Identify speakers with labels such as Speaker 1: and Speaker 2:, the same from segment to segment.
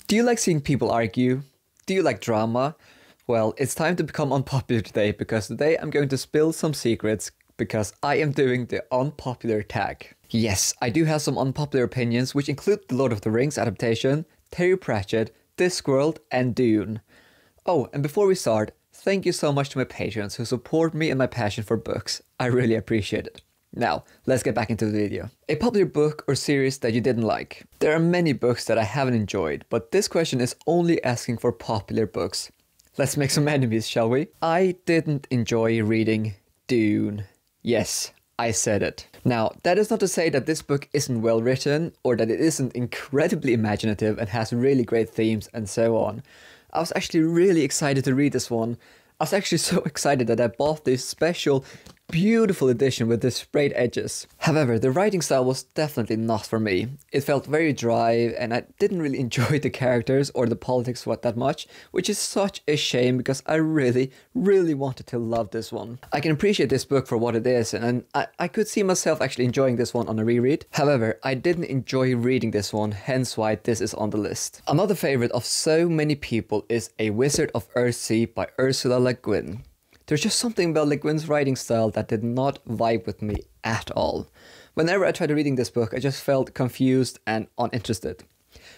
Speaker 1: Do you like seeing people argue? Do you like drama? Well, it's time to become unpopular today, because today I'm going to spill some secrets because I am doing the unpopular tag. Yes, I do have some unpopular opinions, which include the Lord of the Rings adaptation, Terry Pratchett, Discworld, and Dune. Oh, and before we start, thank you so much to my patrons who support me and my passion for books. I really appreciate it. Now, let's get back into the video. A popular book or series that you didn't like. There are many books that I haven't enjoyed, but this question is only asking for popular books. Let's make some enemies, shall we? I didn't enjoy reading Dune. Yes, I said it. Now, that is not to say that this book isn't well written, or that it isn't incredibly imaginative and has really great themes and so on. I was actually really excited to read this one. I was actually so excited that I bought this special, beautiful edition with the sprayed edges. However, the writing style was definitely not for me. It felt very dry, and I didn't really enjoy the characters or the politics that much, which is such a shame because I really wanted to love this one. I can appreciate this book for what it is, and I could see myself actually enjoying this one on a reread. However, I didn't enjoy reading this one, hence why this is on the list. Another favorite of so many people is A Wizard of Earthsea by Ursula Le Guin. There's just something about Le Guin's writing style that did not vibe with me at all. Whenever I tried reading this book, I just felt confused and uninterested.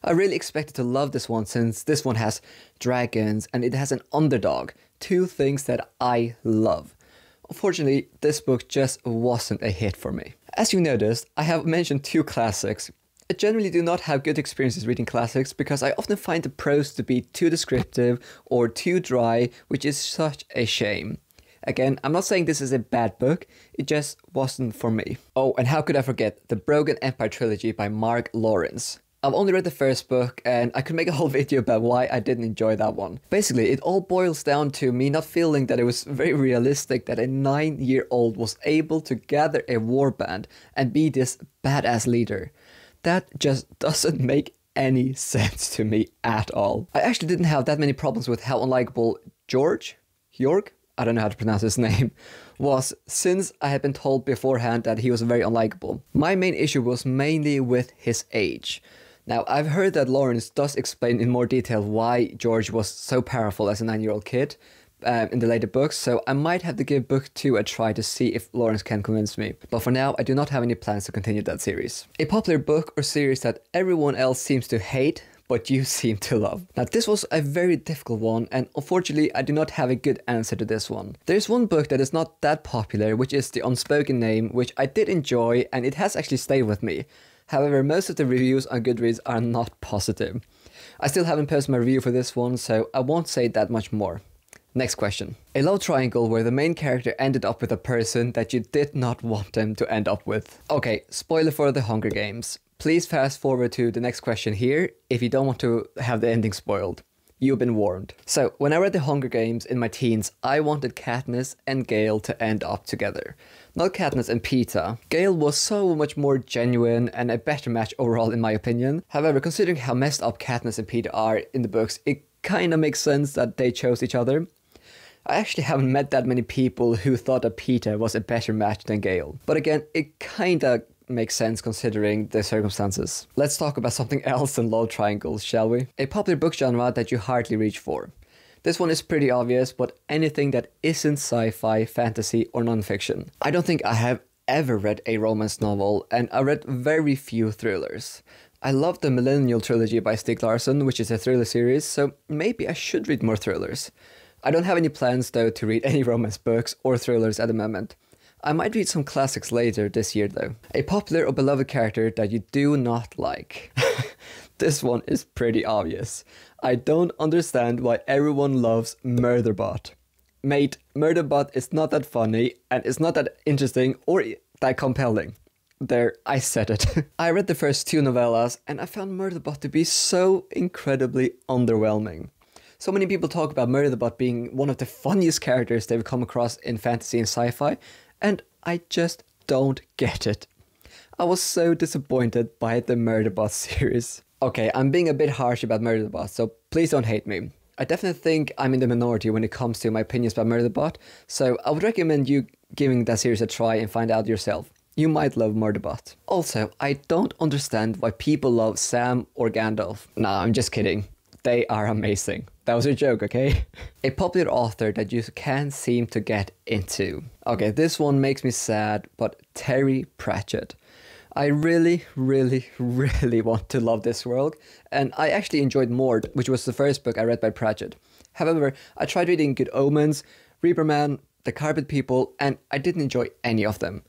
Speaker 1: I really expected to love this one since this one has dragons and it has an underdog, two things that I love. Unfortunately, this book just wasn't a hit for me. As you noticed, I have mentioned two classics. I generally do not have good experiences reading classics because I often find the prose to be too descriptive or too dry, which is such a shame. Again, I'm not saying this is a bad book, it just wasn't for me. Oh, and how could I forget The Broken Empire trilogy by Mark Lawrence. I've only read the first book and I could make a whole video about why I didn't enjoy that one. Basically, it all boils down to me not feeling that it was very realistic that a 9-year-old was able to gather a warband and be this badass leader. That just doesn't make any sense to me at all. I actually didn't have that many problems with how unlikable York? I don't know how to pronounce his name, was, since I had been told beforehand that he was very unlikable. My main issue was mainly with his age. Now, I've heard that Lawrence does explain in more detail why George was so powerful as a 9-year-old kid in the later books, so I might have to give book 2 a try to see if Lawrence can convince me. But for now, I do not have any plans to continue that series. A popular book or series that everyone else seems to hate, but you seem to love. Now, this was a very difficult one, and unfortunately, I do not have a good answer to this one. There's one book that is not that popular, which is The Unspoken Name, which I did enjoy, and it has actually stayed with me. However, most of the reviews on Goodreads are not positive. I still haven't posted my review for this one, so I won't say that much more. Next question. A love triangle where the main character ended up with a person that you did not want them to end up with. Okay, spoiler for The Hunger Games. Please fast forward to the next question here if you don't want to have the ending spoiled. You've been warned. So, when I read The Hunger Games in my teens, I wanted Katniss and Gale to end up together. Not Katniss and Peeta. Gale was so much more genuine and a better match overall in my opinion. However, considering how messed up Katniss and Peeta are in the books, it kinda makes sense that they chose each other. I actually haven't met that many people who thought that Peeta was a better match than Gale. But again, it kinda makes sense considering the circumstances. Let's talk about something else than love triangles, shall we? A popular book genre that you hardly reach for. This one is pretty obvious, but anything that isn't sci-fi, fantasy, or non-fiction. I don't think I have ever read a romance novel, and I read very few thrillers. I love the Millennial Trilogy by Stieg Larsson, which is a thriller series, so maybe I should read more thrillers. I don't have any plans though to read any romance books or thrillers at the moment. I might read some classics later this year though. A popular or beloved character that you do not like. This one is pretty obvious. I don't understand why everyone loves Murderbot. Mate, Murderbot is not that funny and it's not that interesting or that compelling. There, I said it. I read the first 2 novellas and I found Murderbot to be so incredibly underwhelming. So many people talk about Murderbot being one of the funniest characters they've come across in fantasy and sci-fi, and I just don't get it. I was so disappointed by the Murderbot series. Okay, I'm being a bit harsh about Murderbot, so please don't hate me. I definitely think I'm in the minority when it comes to my opinions about Murderbot, so I would recommend you giving that series a try and find out yourself. You might love Murderbot. Also, I don't understand why people love Sam or Gandalf. Nah, I'm just kidding. they are amazing. That was a joke, okay? A popular author that you can't seem to get into. Okay, this one makes me sad, but Terry Pratchett. I really, really, really want to love this world, and I actually enjoyed Mord, which was the first book I read by Pratchett. However, I tried reading Good Omens, Reaper Man, The Carpet People, and I didn't enjoy any of them.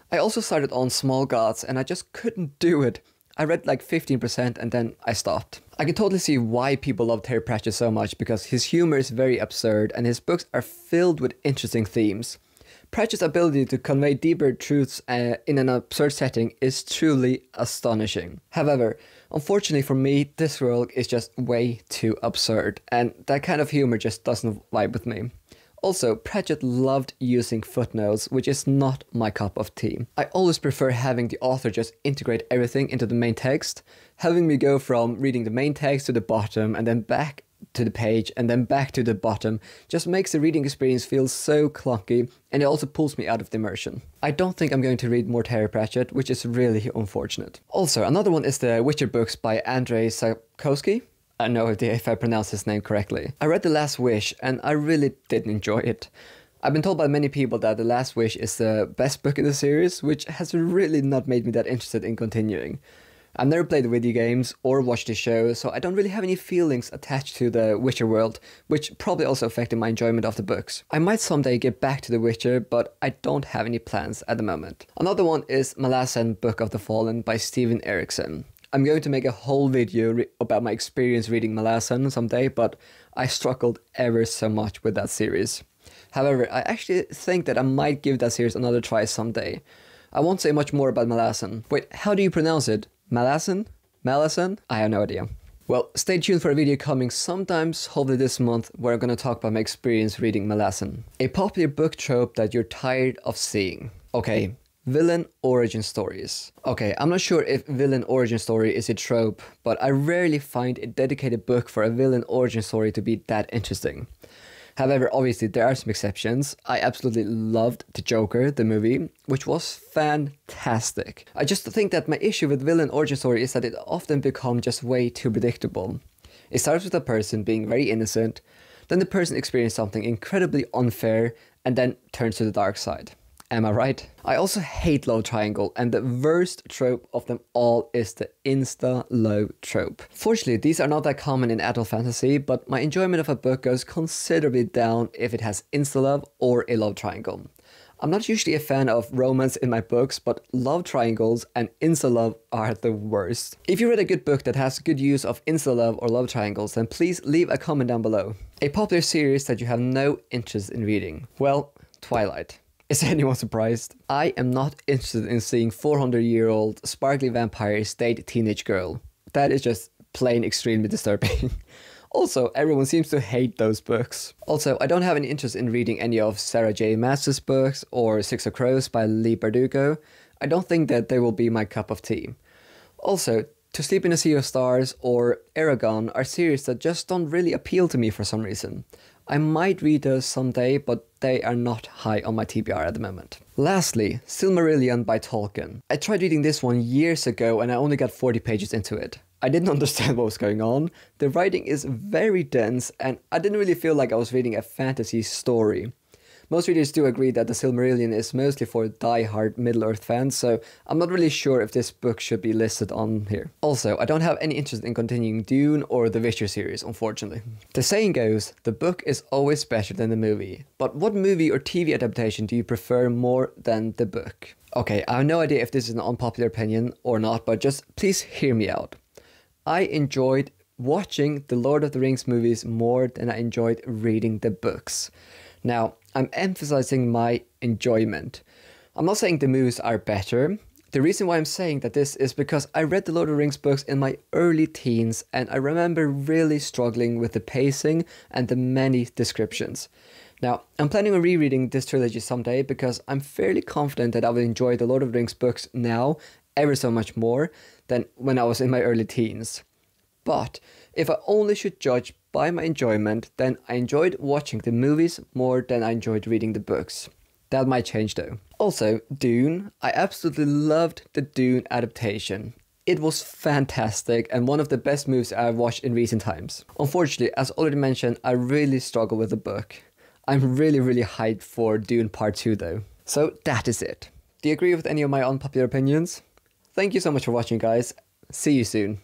Speaker 1: I also started on Small Gods, and I just couldn't do it. I read like 15% and then I stopped. I can totally see why people love Terry Pratchett so much, because his humor is very absurd and his books are filled with interesting themes. Pratchett's ability to convey deeper truths in an absurd setting is truly astonishing. However, unfortunately for me, this world is just way too absurd, and that kind of humor just doesn't vibe with me. Also, Pratchett loved using footnotes, which is not my cup of tea. I always prefer having the author just integrate everything into the main text, having me go from reading the main text to the bottom and then back to the page and then back to the bottom just makes the reading experience feel so clunky, and it also pulls me out of the immersion. I don't think I'm going to read more Terry Pratchett, which is really unfortunate. Also, another one is the Witcher books by Andrzej Sapkowski. I don't know if I pronounce his name correctly. I read The Last Wish and I really didn't enjoy it. I've been told by many people that The Last Wish is the best book in the series, which has really not made me that interested in continuing. I've never played the video games or watched the show, so I don't really have any feelings attached to the Witcher world, which probably also affected my enjoyment of the books. I might someday get back to The Witcher, but I don't have any plans at the moment. Another one is Malazan Book of the Fallen by Steven Erikson. I'm going to make a whole video about my experience reading Malazan someday, but I struggled ever so much with that series. However, I actually think that I might give that series another try someday. I won't say much more about Malazan. Wait, how do you pronounce it? Malazan? Malazan? I have no idea. Well, stay tuned for a video coming sometimes, hopefully this month, where I'm going to talk about my experience reading Malazan. A popular book trope that you're tired of seeing. Okay, villain origin stories. Okay, I'm not sure if villain origin story is a trope, but I rarely find a dedicated book for a villain origin story to be that interesting. However, obviously there are some exceptions. I absolutely loved The Joker, the movie, which was fantastic. I just think that my issue with villain origin story is that it often becomes just way too predictable. It starts with a person being very innocent, then the person experiences something incredibly unfair, and then turns to the dark side. Am I right? I also hate love triangle, and the worst trope of them all is the insta-love trope. Fortunately, these are not that common in adult fantasy, but my enjoyment of a book goes considerably down if it has insta-love or a love triangle. I'm not usually a fan of romance in my books, but love triangles and insta-love are the worst. If you read a good book that has good use of insta-love or love triangles, then please leave a comment down below. A popular series that you have no interest in reading. Well, Twilight. Is anyone surprised? I am not interested in seeing 400-year-old sparkly vampires date teenage girl. That is just plain extremely disturbing. Also, everyone seems to hate those books. Also, I don't have any interest in reading any of Sarah J. Maas's books or Six of Crows by Leigh Bardugo. I don't think that they will be my cup of tea. Also, To Sleep in a Sea of Stars or Eragon are series that just don't really appeal to me for some reason. I might read those someday, but they are not high on my TBR at the moment. Lastly, Silmarillion by Tolkien. I tried reading this one years ago and I only got 40 pages into it. I didn't understand what was going on. The writing is very dense and I didn't really feel like I was reading a fantasy story. Most readers do agree that the Silmarillion is mostly for die-hard Middle-earth fans, so I'm not really sure if this book should be listed on here. Also, I don't have any interest in continuing Dune or the Witcher series, unfortunately. The saying goes, the book is always better than the movie. But what movie or TV adaptation do you prefer more than the book? Okay, I have no idea if this is an unpopular opinion or not, but just please hear me out. I enjoyed watching the Lord of the Rings movies more than I enjoyed reading the books. Now, I'm emphasizing my enjoyment. I'm not saying the movies are better. The reason why I'm saying that this is because I read the Lord of the Rings books in my early teens and I remember really struggling with the pacing and the many descriptions. Now, I'm planning on rereading this trilogy someday because I'm fairly confident that I will enjoy the Lord of the Rings books now ever so much more than when I was in my early teens. But if I only should judge by my enjoyment, then I enjoyed watching the movies more than I enjoyed reading the books. That might change though. Also, Dune. I absolutely loved the Dune adaptation. It was fantastic and one of the best movies I've watched in recent times. Unfortunately, as already mentioned, I really struggle with the book. I'm really hyped for Dune Part 2 though. So that is it. Do you agree with any of my unpopular opinions? Thank you so much for watching, guys. See you soon.